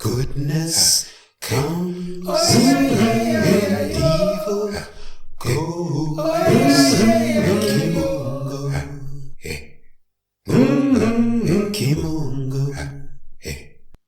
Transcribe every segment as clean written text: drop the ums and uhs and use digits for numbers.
Goodness comes and evil goes. Kimungo.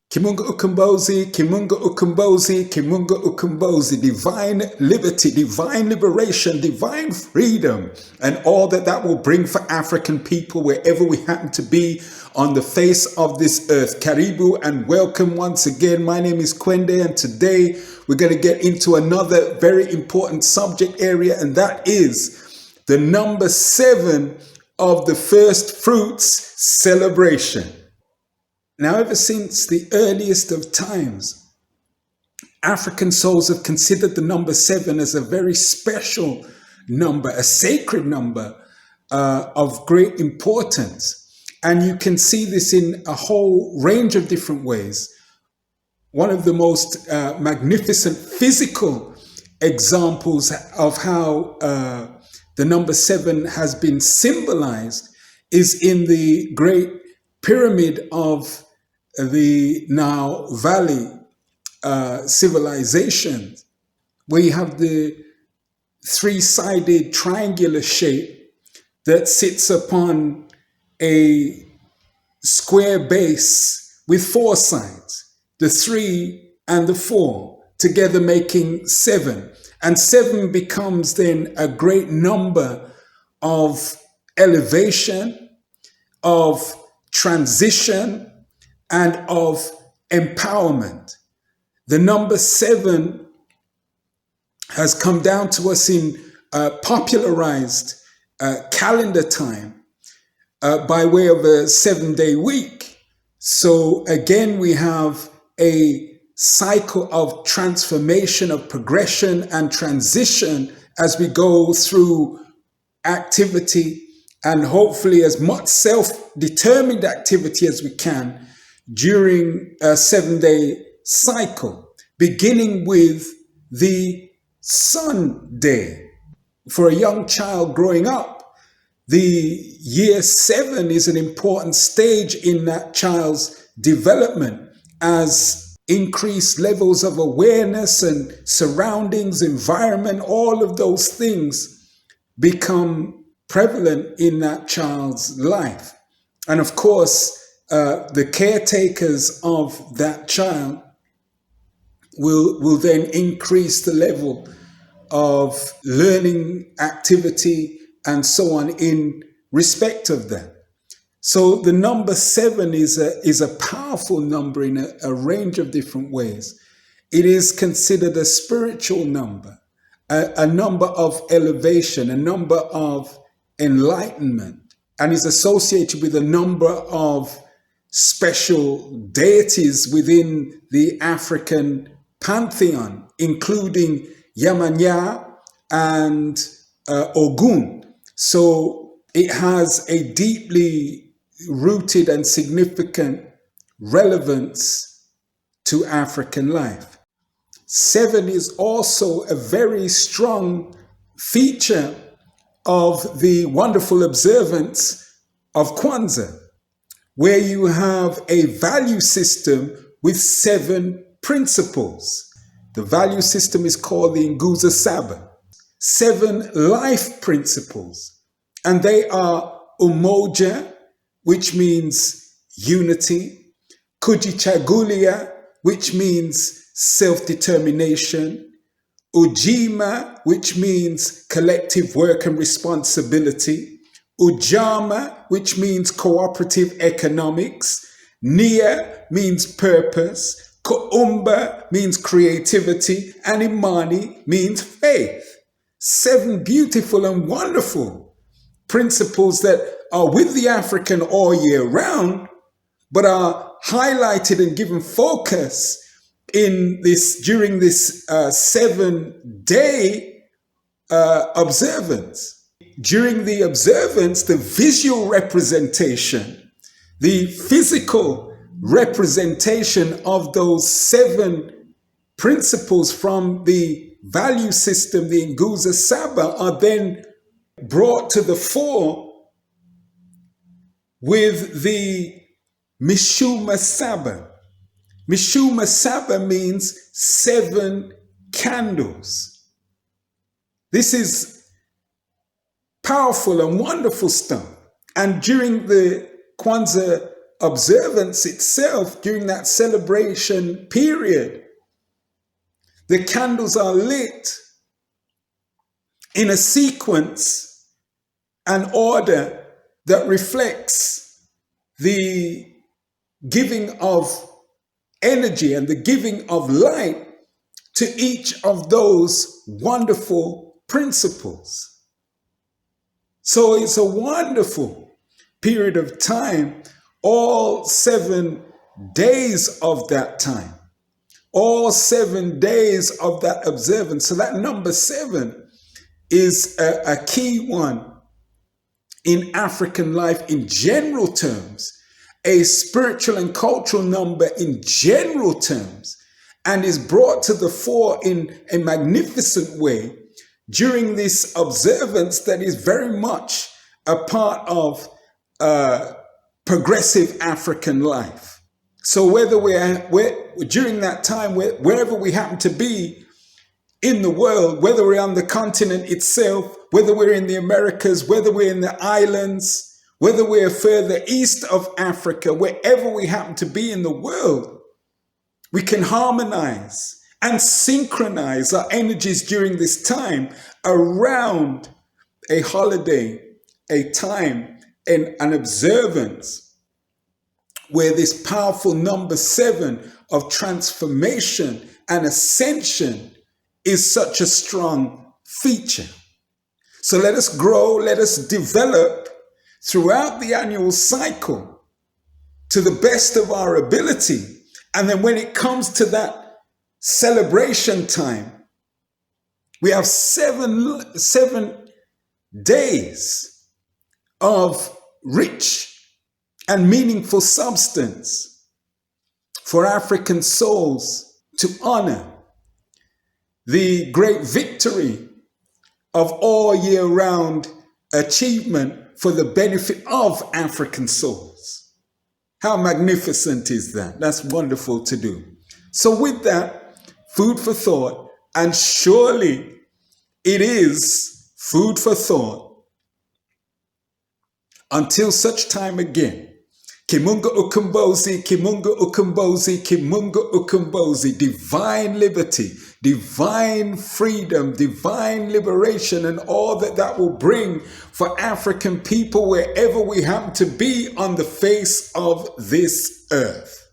Kimungo Ukumbozi, Kimungo Ukumbozi, Kimungo Ukumbozi, divine liberty, divine liberation, divine freedom, and all that will bring for African people wherever we happen to be on the face of this earth. Karibu and welcome once again. My name is Kwende, and today we're going to get into another very important subject area, and that is the number 7 of the first fruits celebration. Now, ever since the earliest of times, African souls have considered the number 7 as a very special number, a sacred number of great importance. And you can see this in a whole range of different ways. One of the most magnificent physical examples of how the number 7 has been symbolized is in the great pyramid of the Nile Valley civilization, where you have the 3-sided triangular shape that sits upon a square base with 4 sides, the 3 and the 4, together making 7. And 7 becomes then a great number of elevation, of transition, and of empowerment. The number 7 has come down to us in popularized calendar time by way of a 7-day week. So again, we have a cycle of transformation, of progression and transition as we go through activity, and hopefully as much self-determined activity as we can during a 7-day cycle, beginning with the Sun Day. For a young child growing up, the year 7 is an important stage in that child's development as increased levels of awareness and surroundings, environment, all of those things become prevalent in that child's life. And of course, the caretakers of that child will then increase the level of learning activity and so on in respect of that. So the number 7 is a powerful number in a range of different ways. It is considered a spiritual number, a number of elevation, a number of enlightenment, and is associated with a number of special deities within the African pantheon, including Yamanya and Ogun. So it has a deeply rooted and significant relevance to African life. 7 is also a very strong feature of the wonderful observance of Kwanzaa, where you have a value system with 7 principles. The value system is called the Nguzo Saba. 7 life principles, and they are umoja, which means unity, kujichagulia, which means self-determination, ujima, which means collective work and responsibility, ujama, which means cooperative economics, nia means purpose, Koumba means creativity, and Imani means faith. 7 beautiful and wonderful principles that are with the African all year round, but are highlighted and given focus in this during this 7-day observance. During the observance, the visual representation, the physical representation of those 7 principles from the value system, the Nguzo Saba, are then brought to the fore with the Mishuma Saba, Mishuma Saba means 7 candles. This is powerful and wonderful stuff. And during the Kwanzaa observance itself, during that celebration period, the candles are lit in a sequence and order that reflects the giving of energy and the giving of light to each of those wonderful principles. So it's a wonderful period of time, all 7 days of that time, all 7 days of that observance. So that number 7 is a key one in African life in general terms, a spiritual and cultural number in general terms, and is brought to the fore in a magnificent way during this observance that is very much a part of progressive African life. So whether we're during that time, wherever we happen to be in the world, whether we're on the continent itself, whether we're in the Americas, whether we're in the islands, whether we're further east of Africa, wherever we happen to be in the world, we can harmonize and synchronize our energies during this time around a holiday, a time, and an observance where this powerful number 7 of transformation and ascension is such a strong feature. So let us grow, let us develop throughout the annual cycle to the best of our ability. And then when it comes to that celebration time, we have seven days of rich and meaningful substance for African souls to honor the great victory of all year round achievement for the benefit of African souls. How magnificent is that? That's wonderful to do. So with that, food for thought, and surely it is food for thought until such time again. Kimunga Ukumbozi, Kimunga Ukumbozi, Kimunga Ukumbozi, divine liberty, divine freedom, divine liberation, and all that that will bring for African people wherever we happen to be on the face of this earth.